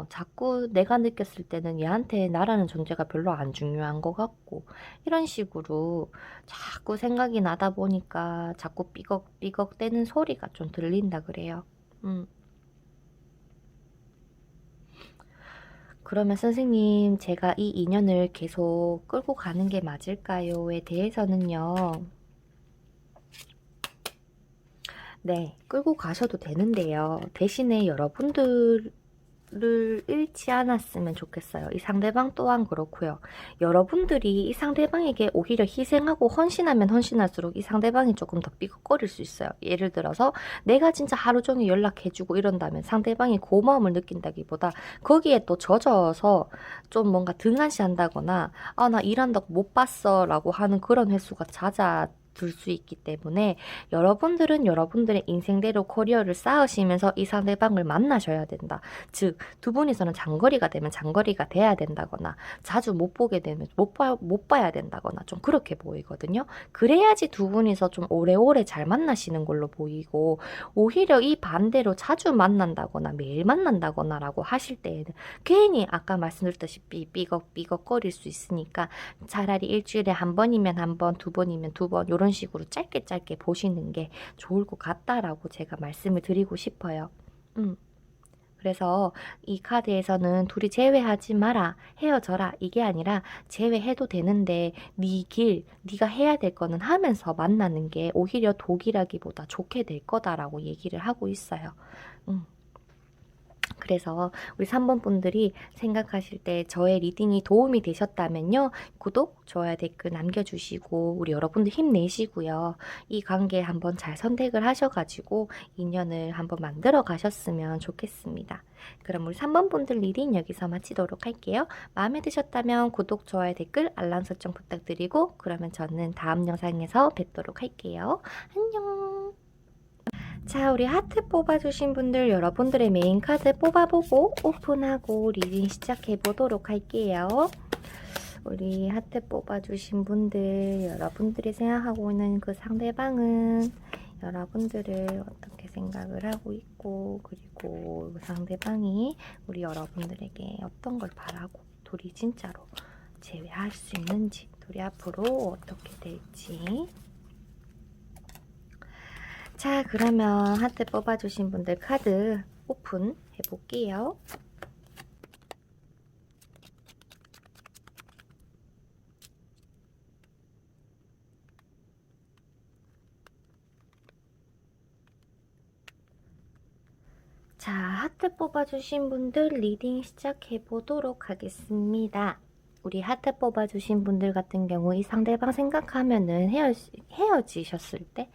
자꾸 내가 느꼈을 때는 얘한테 나라는 존재가 별로 안 중요한 것 같고 이런 식으로 자꾸 생각이 나다 보니까 자꾸 삐걱삐걱 대는 소리가 좀 들린다 그래요. 그러면 선생님 제가 이 인연을 계속 끌고 가는 게 맞을까요?에 대해서는요. 네, 끌고 가셔도 되는데요. 대신에 여러분들을 잃지 않았으면 좋겠어요. 이 상대방 또한 그렇고요. 여러분들이 이 상대방에게 오히려 희생하고 헌신하면 헌신할수록 이 상대방이 조금 더 삐걱거릴 수 있어요. 예를 들어서 내가 진짜 하루 종일 연락해주고 이런다면 상대방이 고마움을 느낀다기보다 거기에 또 젖어서 좀 뭔가 등한시한다거나 아, 나 일한다고 못 봤어 라고 하는 그런 횟수가 잦아들 수 있기 때문에 여러분들은 여러분들의 인생대로 커리어를 쌓으시면서 이 상대방을 만나셔야 된다. 즉, 두 분이서는 장거리가 되면 장거리가 돼야 된다거나 자주 못 보게 되면 못 봐야 된다거나 좀 그렇게 보이거든요. 그래야지 두 분이서 좀 오래오래 잘 만나시는 걸로 보이고 오히려 이 반대로 자주 만난다거나 매일 만난다거나 라고 하실 때에는 괜히 아까 말씀드렸다시피 삐걱삐걱거릴 수 있으니까 차라리 일주일에 한 번이면 한 번, 두 번이면 두 번 이런 식으로 짧게 짧게 보시는 게 좋을 것 같다라고 제가 말씀을 드리고 싶어요. 그래서 이 카드에서는 둘이 제외하지 마라, 헤어져라 이게 아니라 제외해도 되는데 네 길, 네가 해야 될 거는 하면서 만나는 게 오히려 독이라기보다 좋게 될 거다라고 얘기를 하고 있어요. 그래서 우리 3번 분들이 생각하실 때 저의 리딩이 도움이 되셨다면요. 구독, 좋아요, 댓글 남겨주시고 우리 여러분들 힘내시고요. 이 관계 한번 잘 선택을 하셔가지고 인연을 한번 만들어 가셨으면 좋겠습니다. 그럼 우리 3번 분들 리딩 여기서 마치도록 할게요. 마음에 드셨다면 구독, 좋아요, 댓글, 알람 설정 부탁드리고 그러면 저는 다음 영상에서 뵙도록 할게요. 안녕. 자, 우리 하트 뽑아주신 분들 여러분들의 메인 카드 뽑아보고 오픈하고 리딩 시작해보도록 할게요. 우리 하트 뽑아주신 분들 여러분들이 생각하고 있는 그 상대방은 여러분들을 어떻게 생각을 하고 있고 그리고 그 상대방이 우리 여러분들에게 어떤 걸 바라고 둘이 진짜로 재회할 수 있는지 둘이 앞으로 어떻게 될지 자, 그러면 하트 뽑아주신 분들 카드 오픈 해볼게요. 자, 하트 뽑아주신 분들 리딩 시작해보도록 하겠습니다. 우리 하트 뽑아주신 분들 같은 경우 이 상대방 생각하면은 헤어지셨을 때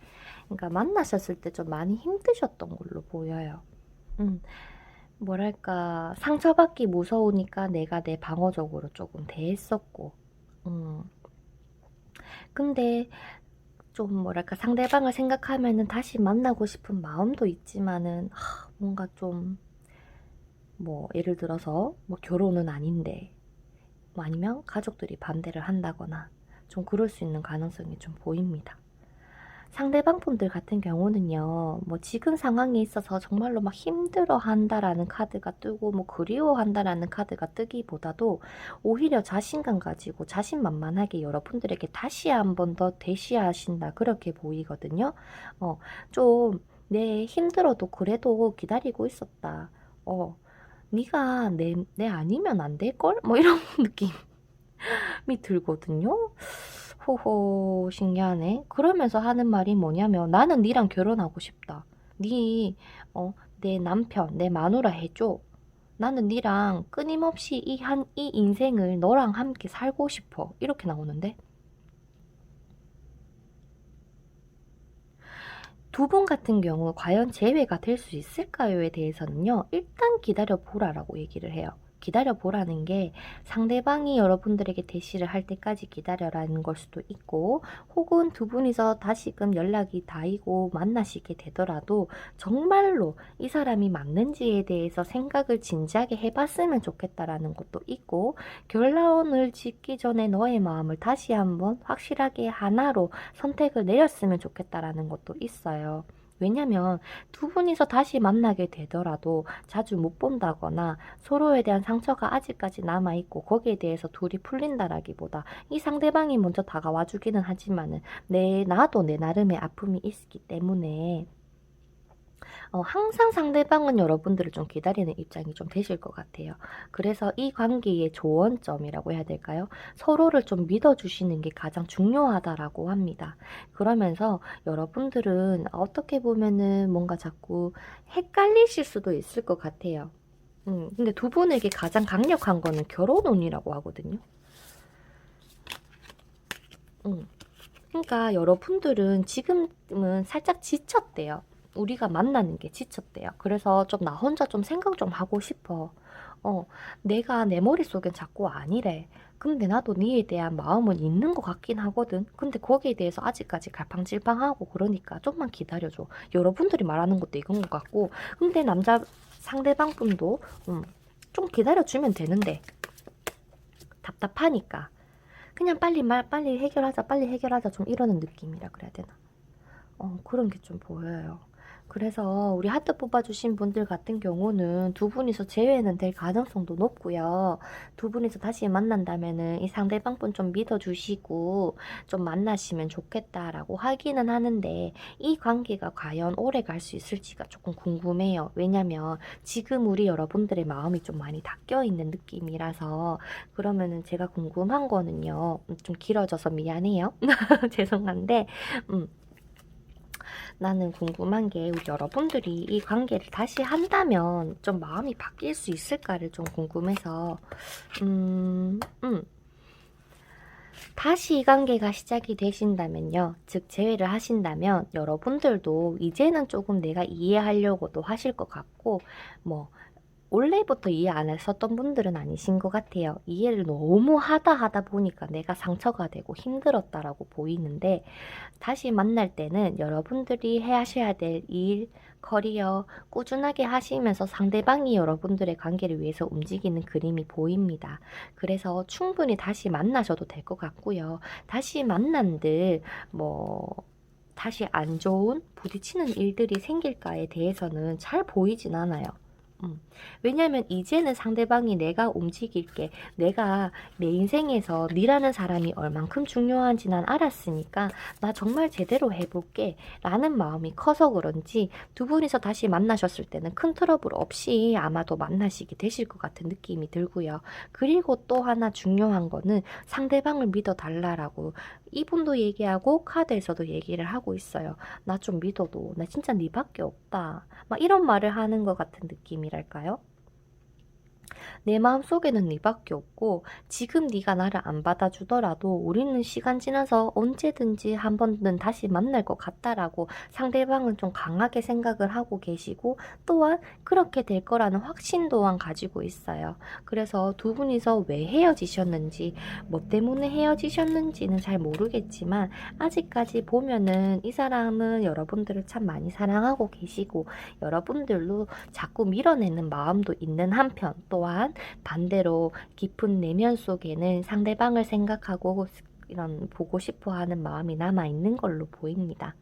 그러니까 만나셨을 때 좀 많이 힘드셨던 걸로 보여요. 뭐랄까 상처받기 무서우니까 내가 내 방어적으로 조금 대했었고 근데 좀 뭐랄까 상대방을 생각하면은 다시 만나고 싶은 마음도 있지만은 뭔가 좀 뭐 예를 들어서 뭐 결혼은 아닌데 뭐 아니면 가족들이 반대를 한다거나 좀 그럴 수 있는 가능성이 좀 보입니다. 상대방 분들 같은 경우는요, 뭐 지금 상황에 있어서 정말로 막 힘들어 한다라는 카드가 뜨고, 뭐 그리워한다라는 카드가 뜨기보다도 오히려 자신감 가지고 자신만만하게 여러분들에게 다시 한 번 더 대시하신다. 그렇게 보이거든요. 좀, 내 힘들어도 그래도 기다리고 있었다. 네가 내 아니면 안 될걸? 뭐 이런 느낌이 들거든요. 호호, 신기하네. 그러면서 하는 말이 뭐냐면 나는 니랑 결혼하고 싶다. 니, 내 남편, 내 마누라 해줘. 나는 니랑 끊임없이 이 인생을 너랑 함께 살고 싶어. 이렇게 나오는데 두 분 같은 경우 과연 재회가 될 수 있을까요에 대해서는요. 일단 기다려보라라고 얘기를 해요. 기다려보라는 게 상대방이 여러분들에게 대시를 할 때까지 기다려라는 걸 수도 있고, 혹은 두 분이서 다시금 연락이 닿이고 만나시게 되더라도 정말로 이 사람이 맞는지에 대해서 생각을 진지하게 해봤으면 좋겠다라는 것도 있고, 결론을 짓기 전에 너의 마음을 다시 한번 확실하게 하나로 선택을 내렸으면 좋겠다라는 것도 있어요. 왜냐면 두 분이서 다시 만나게 되더라도 자주 못 본다거나 서로에 대한 상처가 아직까지 남아있고 거기에 대해서 둘이 풀린다라기보다 이 상대방이 먼저 다가와 주기는 하지만은 나도 내 나름의 아픔이 있기 때문에 항상 상대방은 여러분들을 좀 기다리는 입장이 좀 되실 것 같아요. 그래서 이 관계의 조언점이라고 해야 될까요? 서로를 좀 믿어주시는 게 가장 중요하다라고 합니다. 그러면서 여러분들은 어떻게 보면은 뭔가 자꾸 헷갈리실 수도 있을 것 같아요. 근데 두 분에게 가장 강력한 거는 결혼운이라고 하거든요. 그러니까 여러분들은 지금은 살짝 지쳤대요. 우리가 만나는 게 지쳤대요. 그래서 좀 나 혼자 좀 생각 좀 하고 싶어. 내가 내 머릿속엔 자꾸 아니래. 근데 나도 니에 대한 마음은 있는 것 같긴 하거든. 근데 거기에 대해서 아직까지 갈팡질팡하고 그러니까 좀만 기다려줘. 여러분들이 말하는 것도 이건 것 같고. 근데 상대방 분도 좀 기다려주면 되는데 답답하니까. 그냥 빨리 해결하자 좀 이러는 느낌이라 그래야 되나? 그런 게 좀 보여요. 그래서 우리 하트 뽑아주신 분들 같은 경우는 두 분이서 재회는 될 가능성도 높고요. 두 분이서 다시 만난다면은 이 상대방 분 좀 믿어주시고 좀 만나시면 좋겠다라고 하기는 하는데 이 관계가 과연 오래 갈 수 있을지가 조금 궁금해요. 왜냐면 지금 우리 여러분들의 마음이 좀 많이 닫혀 있는 느낌이라서 그러면은 제가 궁금한 거는요. 좀 길어져서 미안해요. 죄송한데 나는 궁금한 게 우리 여러분들이 이 관계를 다시 한다면 좀 마음이 바뀔 수 있을까를 좀 궁금해서 다시 이 관계가 시작이 되신다면요. 즉 재회를 하신다면 여러분들도 이제는 조금 내가 이해하려고도 하실 것 같고 뭐 원래부터 이해 안 했었던 분들은 아니신 것 같아요. 이해를 너무 하다 보니까 내가 상처가 되고 힘들었다라고 보이는데 다시 만날 때는 여러분들이 하셔야 될 일, 커리어 꾸준하게 하시면서 상대방이 여러분들의 관계를 위해서 움직이는 그림이 보입니다. 그래서 충분히 다시 만나셔도 될 것 같고요. 다시 만난들 다시 안 좋은 부딪히는 일들이 생길까에 대해서는 잘 보이진 않아요. 왜냐면 이제는 상대방이 내가 움직일게, 내가 내 인생에서 니라는 사람이 얼만큼 중요한지 난 알았으니까 나 정말 제대로 해볼게 라는 마음이 커서 그런지 두 분이서 다시 만나셨을 때는 큰 트러블 없이 아마도 만나시게 되실 것 같은 느낌이 들고요. 그리고 또 하나 중요한 거는 상대방을 믿어달라라고 이분도 얘기하고 카드에서도 얘기를 하고 있어요. 나 좀 믿어도 나 진짜 니밖에 없다. 막 이런 말을 하는 것 같은 느낌이랄까요? 내 마음속에는 네밖에 없고 지금 네가 나를 안 받아주더라도 우리는 시간 지나서 언제든지 한 번은 다시 만날 것 같다라고 상대방은 좀 강하게 생각을 하고 계시고 또한 그렇게 될 거라는 확신 또한 가지고 있어요. 그래서 두 분이서 왜 헤어지셨는지 뭐 때문에 헤어지셨는지는 잘 모르겠지만 아직까지 보면은 이 사람은 여러분들을 참 많이 사랑하고 계시고 여러분들로 자꾸 밀어내는 마음도 있는 한편 또한 반대로 깊은 내면 속에는 상대방을 생각하고 이런 보고 싶어 하는 마음이 남아 있는 걸로 보입니다.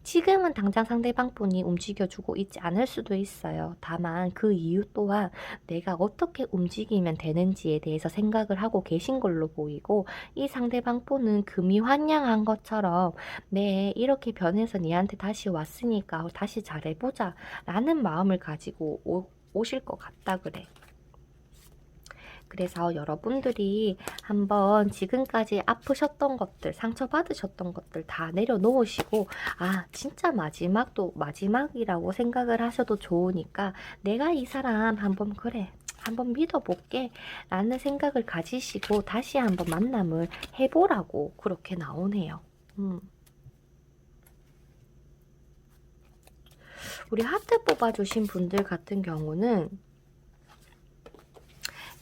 지금은 당장 상대방분이 움직여주고 있지 않을 수도 있어요. 다만 그 이유 또한 내가 어떻게 움직이면 되는지에 대해서 생각을 하고 계신 걸로 보이고 이 상대방분은 금이 환영한 것처럼 네, 이렇게 변해서 니한테 다시 왔으니까 다시 잘해보자 라는 마음을 가지고 오실 것 같다 그래. 그래서 여러분들이 한번 지금까지 아프셨던 것들, 상처받으셨던 것들 다 내려놓으시고 아 진짜 마지막도 마지막이라고 생각을 하셔도 좋으니까 내가 이 사람 한번 그래 한번 믿어볼게 라는 생각을 가지시고 다시 한번 만남을 해보라고 그렇게 나오네요. 우리 하트 뽑아주신 분들 같은 경우는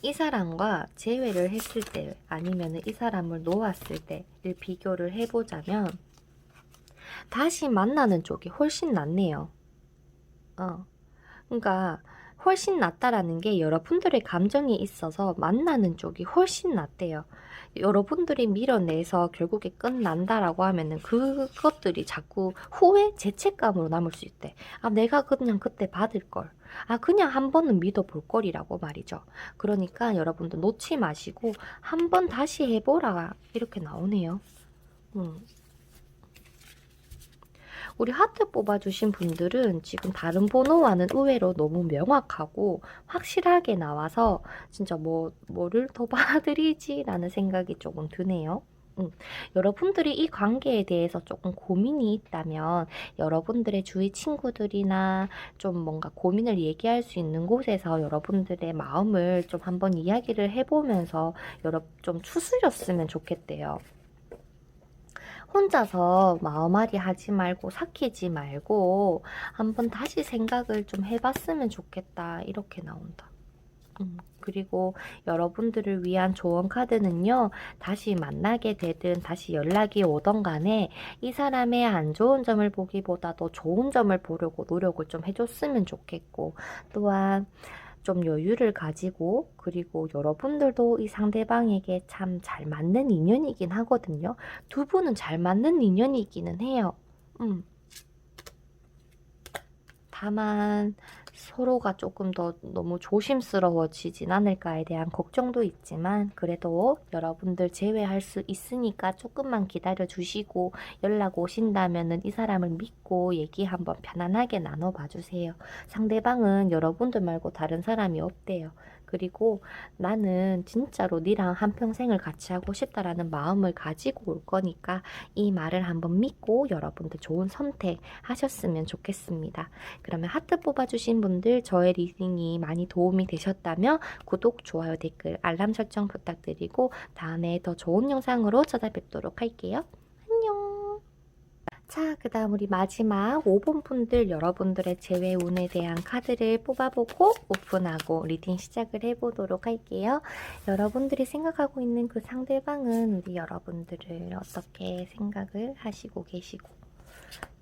이 사람과 재회를 했을 때 아니면 이 사람을 놓았을 때를 비교를 해보자면 다시 만나는 쪽이 훨씬 낫네요. 그러니까 훨씬 낫다라는 게 여러분들의 감정이 있어서 만나는 쪽이 훨씬 낫대요. 여러분들이 밀어내서 결국에 끝난다라고 하면은 그것들이 자꾸 후회, 죄책감으로 남을 수 있대. 아, 내가 그냥 그때 받을 걸. 아, 그냥 한 번은 믿어볼 거리라고 말이죠. 그러니까 여러분들 놓지 마시고 한 번 다시 해보라 이렇게 나오네요. 우리 하트 뽑아주신 분들은 지금 다른 번호와는 의외로 너무 명확하고 확실하게 나와서 진짜 뭐를 더 받아들이지? 라는 생각이 조금 드네요. 여러분들이 이 관계에 대해서 조금 고민이 있다면 여러분들의 주위 친구들이나 좀 뭔가 고민을 얘기할 수 있는 곳에서 여러분들의 마음을 좀 한번 이야기를 해보면서 좀 추스렸으면 좋겠대요. 혼자서 마음앓이 하지 말고 삭히지 말고 한번 다시 생각을 좀 해봤으면 좋겠다 이렇게 나온다. 그리고 여러분들을 위한 조언 카드는요. 다시 만나게 되든 다시 연락이 오던 간에 이 사람의 안 좋은 점을 보기보다도 좋은 점을 보려고 노력을 좀 해줬으면 좋겠고 또한 좀 여유를 가지고 그리고 여러분들도 이 상대방에게 참 잘 맞는 인연이긴 하거든요. 두 분은 잘 맞는 인연이기는 해요. 다만 서로가 조금 더 너무 조심스러워지진 않을까에 대한 걱정도 있지만 그래도 여러분들 제외할 수 있으니까 조금만 기다려 주시고 연락 오신다면은 이 사람을 믿고 얘기 한번 편안하게 나눠봐 주세요. 상대방은 여러분들 말고 다른 사람이 없대요. 그리고 나는 진짜로 니랑 한평생을 같이 하고 싶다라는 마음을 가지고 올 거니까 이 말을 한번 믿고 여러분들 좋은 선택 하셨으면 좋겠습니다. 그러면 하트 뽑아주신 분들 저의 리딩이 많이 도움이 되셨다면 구독, 좋아요, 댓글, 알람 설정 부탁드리고 다음에 더 좋은 영상으로 찾아뵙도록 할게요. 안녕. 자, 그 다음 우리 마지막 5번 분들 여러분들의 재회 운에 대한 카드를 뽑아보고 오픈하고 리딩 시작을 해보도록 할게요. 여러분들이 생각하고 있는 그 상대방은 우리 여러분들을 어떻게 생각을 하시고 계시고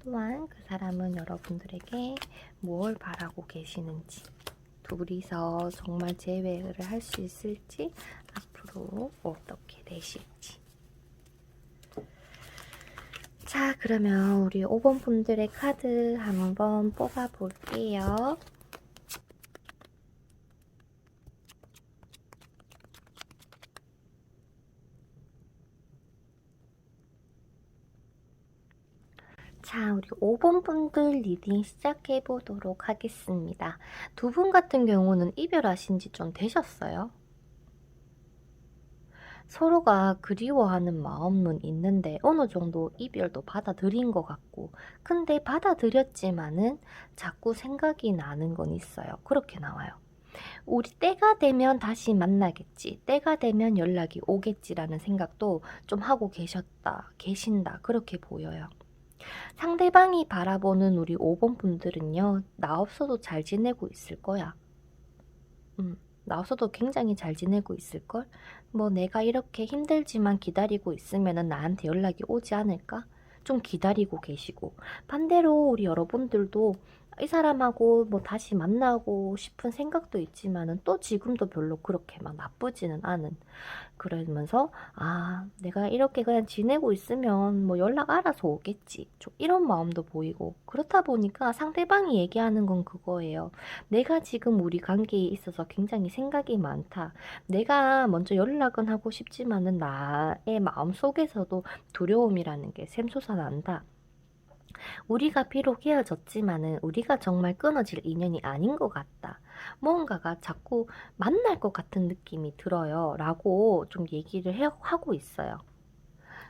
또한 그 사람은 여러분들에게 뭘 바라고 계시는지 둘이서 정말 재회를 할 수 있을지 앞으로 어떻게 되실지 자, 그러면 우리 5번 분들의 카드 한번 뽑아 볼게요. 자, 우리 5번 분들 리딩 시작해 보도록 하겠습니다. 두 분 같은 경우는 이별하신 지 좀 되셨어요? 서로가 그리워하는 마음은 있는데 어느 정도 이별도 받아들인 것 같고 근데 받아들였지만은 자꾸 생각이 나는 건 있어요. 그렇게 나와요. 우리 때가 되면 다시 만나겠지. 때가 되면 연락이 오겠지라는 생각도 좀 하고 계신다. 그렇게 보여요. 상대방이 바라보는 우리 5번 분들은요, 나 없어도 잘 지내고 있을 거야. 나 없어도 굉장히 잘 지내고 있을걸? 뭐 내가 이렇게 힘들지만 기다리고 있으면은 나한테 연락이 오지 않을까? 좀 기다리고 계시고. 반대로 우리 여러분들도 이 사람하고 뭐 다시 만나고 싶은 생각도 있지만은 또 지금도 별로 그렇게 막 나쁘지는 않은. 그러면서 내가 이렇게 그냥 지내고 있으면 뭐 연락 알아서 오겠지. 좀 이런 마음도 보이고. 그렇다 보니까 상대방이 얘기하는 건 그거예요. 내가 지금 우리 관계에 있어서 굉장히 생각이 많다. 내가 먼저 연락은 하고 싶지만은 나의 마음속에서도 두려움이라는 게 샘솟아난다. 우리가 비록 헤어졌지만은 우리가 정말 끊어질 인연이 아닌 것 같다. 뭔가가 자꾸 만날 것 같은 느낌이 들어요. 라고 좀 얘기를 하고 있어요.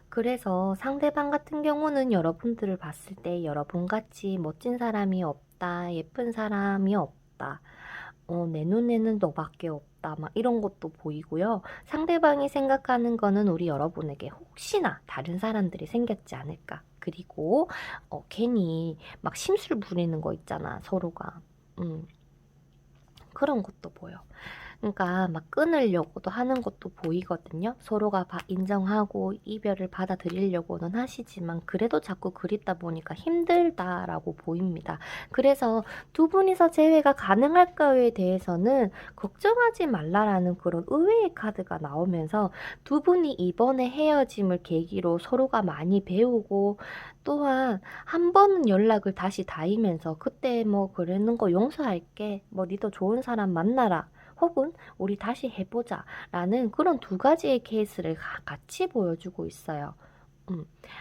그래서 상대방 같은 경우는 여러분들을 봤을 때 여러분같이 멋진 사람이 없다. 예쁜 사람이 없다. 내 눈에는 너밖에 없다. 막 이런 것도 보이고요. 상대방이 생각하는 거는 우리 여러분에게 혹시나 다른 사람들이 생겼지 않을까. 그리고 괜히 막 심술 부리는 거 있잖아, 서로가. 그런 것도 보여. 그러니까 막 끊으려고도 하는 것도 보이거든요. 서로가 인정하고 이별을 받아들이려고는 하시지만 그래도 자꾸 그립다 보니까 힘들다라고 보입니다. 그래서 두 분이서 재회가 가능할까에 대해서는 걱정하지 말라라는 그런 의외의 카드가 나오면서 두 분이 이번에 헤어짐을 계기로 서로가 많이 배우고 또한 한 번은 연락을 다시 닿으면서 그때 뭐 그러는 거 용서할게. 뭐 니도 좋은 사람 만나라. 혹은 우리 다시 해보자 라는 그런 두 가지의 케이스를 같이 보여주고 있어요.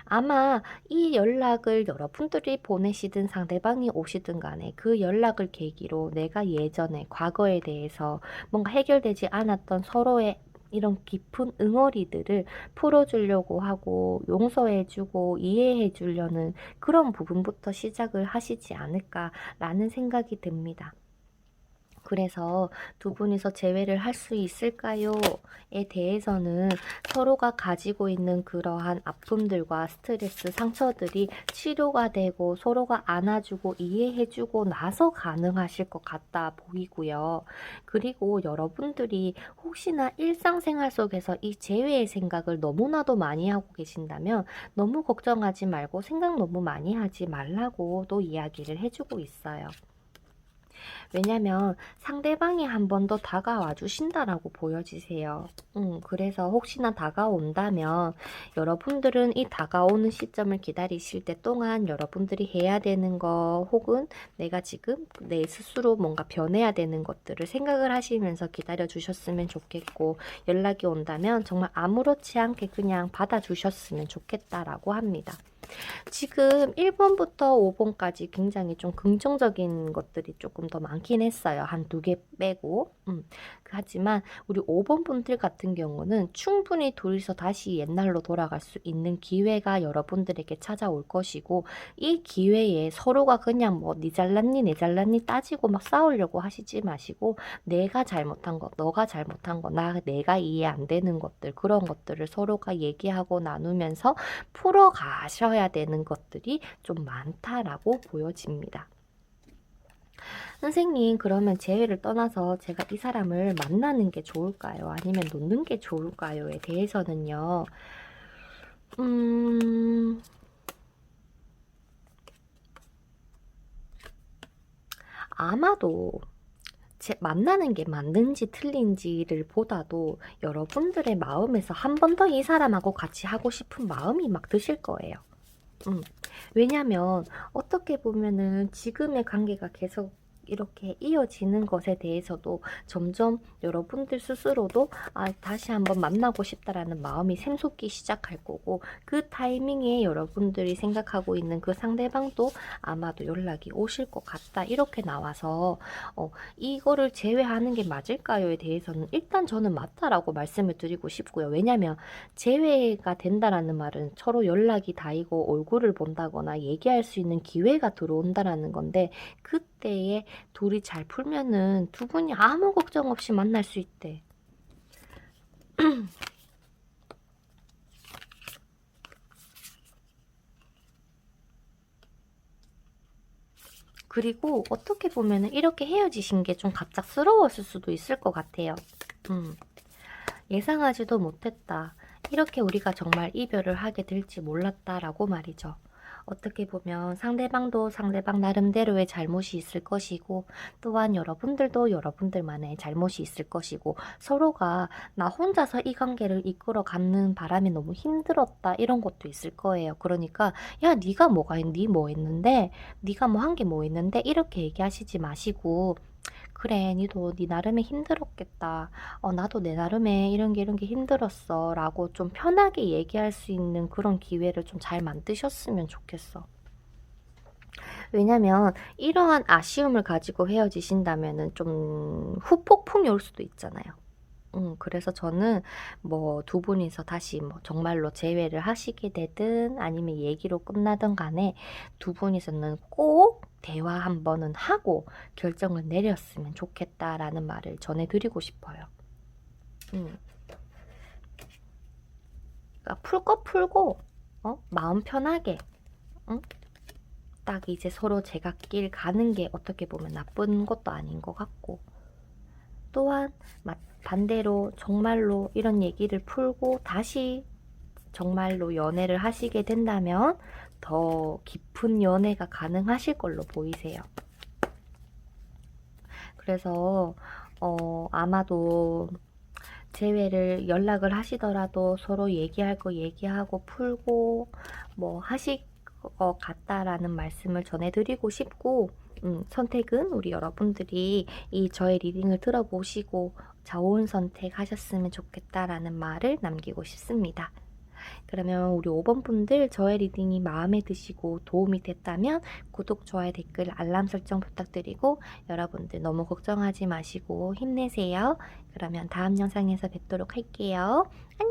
아마 이 연락을 여러분들이 보내시든 상대방이 오시든 간에 그 연락을 계기로 내가 예전에 과거에 대해서 뭔가 해결되지 않았던 서로의 이런 깊은 응어리들을 풀어주려고 하고 용서해주고 이해해주려는 그런 부분부터 시작을 하시지 않을까라는 생각이 듭니다. 그래서 두 분이서 재회를 할 수 있을까요?에 대해서는 서로가 가지고 있는 그러한 아픔들과 스트레스, 상처들이 치료가 되고 서로가 안아주고 이해해주고 나서 가능하실 것 같다 보이고요. 그리고 여러분들이 혹시나 일상생활 속에서 이 재회의 생각을 너무나도 많이 하고 계신다면 너무 걱정하지 말고 생각 너무 많이 하지 말라고 또 이야기를 해주고 있어요. 왜냐면 상대방이 한 번 더 다가와 주신다라고 보여지세요. 그래서 혹시나 다가온다면 여러분들은 이 다가오는 시점을 기다리실 때 동안 여러분들이 해야 되는 거 혹은 내가 지금 내 스스로 뭔가 변해야 되는 것들을 생각을 하시면서 기다려 주셨으면 좋겠고 연락이 온다면 정말 아무렇지 않게 그냥 받아주셨으면 좋겠다라고 합니다. 지금 1번부터 5번까지 굉장히 좀 긍정적인 것들이 조금 더 많긴 했어요. 한 두 개 빼고. 하지만 우리 5번 분들 같은 경우는 충분히 둘이서 다시 옛날로 돌아갈 수 있는 기회가 여러분들에게 찾아올 것이고 이 기회에 서로가 그냥 뭐 니 잘났니 내 잘났니 따지고 막 싸우려고 하시지 마시고 내가 잘못한 거, 너가 잘못한 거, 내가 이해 안 되는 것들 그런 것들을 서로가 얘기하고 나누면서 풀어가셔야 되는 것들이 좀 많다라고 보여집니다. 선생님, 그러면 재회를 떠나서 제가 이 사람을 만나는 게 좋을까요? 아니면 놓는 게 좋을까요?에 대해서는요. 아마도 만나는 게 맞는지 틀린지를 보다도 여러분들의 마음에서 한 번 더 이 사람하고 같이 하고 싶은 마음이 막 드실 거예요. 왜냐면 어떻게 보면은 지금의 관계가 계속 이렇게 이어지는 것에 대해서도 점점 여러분들 스스로도 다시 한번 만나고 싶다라는 마음이 샘솟기 시작할 거고 그 타이밍에 여러분들이 생각하고 있는 그 상대방도 아마도 연락이 오실 것 같다 이렇게 나와서 이거를 제외하는 게 맞을까요에 대해서는 일단 저는 맞다라고 말씀을 드리고 싶고요. 왜냐면 제외가 된다라는 말은 서로 연락이 닿이고 얼굴을 본다거나 얘기할 수 있는 기회가 들어온다라는 건데 그 때에 둘이 잘 풀면은 두 분이 아무 걱정 없이 만날 수 있대. 그리고 어떻게 보면은 이렇게 헤어지신 게 좀 갑작스러웠을 수도 있을 것 같아요. 예상하지도 못했다. 이렇게 우리가 정말 이별을 하게 될지 몰랐다라고 말이죠. 어떻게 보면 상대방도 상대방 나름대로의 잘못이 있을 것이고, 또한 여러분들도 여러분들만의 잘못이 있을 것이고, 서로가 나 혼자서 이 관계를 이끌어가는 바람에 너무 힘들었다 이런 것도 있을 거예요. 그러니까 야, 네가 네 뭐 했는데, 네가 뭐 한 게 뭐 있는데 이렇게 얘기하시지 마시고, 그래, 니도 니 나름에 힘들었겠다. 나도 내 나름에 이런 게 힘들었어. 라고 좀 편하게 얘기할 수 있는 그런 기회를 좀 잘 만드셨으면 좋겠어. 왜냐면 이러한 아쉬움을 가지고 헤어지신다면은 좀 후폭풍이 올 수도 있잖아요. 그래서 저는 뭐 두 분이서 다시 뭐 정말로 재회를 하시게 되든 아니면 얘기로 끝나든 간에 두 분이서는 꼭 대화 한 번은 하고 결정을 내렸으면 좋겠다라는 말을 전해드리고 싶어요. 그러니까 풀 거 풀고 마음 편하게 딱 이제 서로 제갓길 가는 게 어떻게 보면 나쁜 것도 아닌 것 같고, 또한 반대로 정말로 이런 얘기를 풀고 다시 정말로 연애를 하시게 된다면 더 깊은 연애가 가능하실 걸로 보이세요. 그래서 아마도 재회를 연락을 하시더라도 서로 얘기할 거 얘기하고 풀고 뭐 하실 것 같다라는 말씀을 전해드리고 싶고, 선택은 우리 여러분들이 이 저의 리딩을 들어보시고 좋은 선택하셨으면 좋겠다라는 말을 남기고 싶습니다. 그러면 우리 5번 분들 저의 리딩이 마음에 드시고 도움이 됐다면 구독, 좋아요, 댓글, 알람 설정 부탁드리고, 여러분들 너무 걱정하지 마시고 힘내세요. 그러면 다음 영상에서 뵙도록 할게요. 안녕!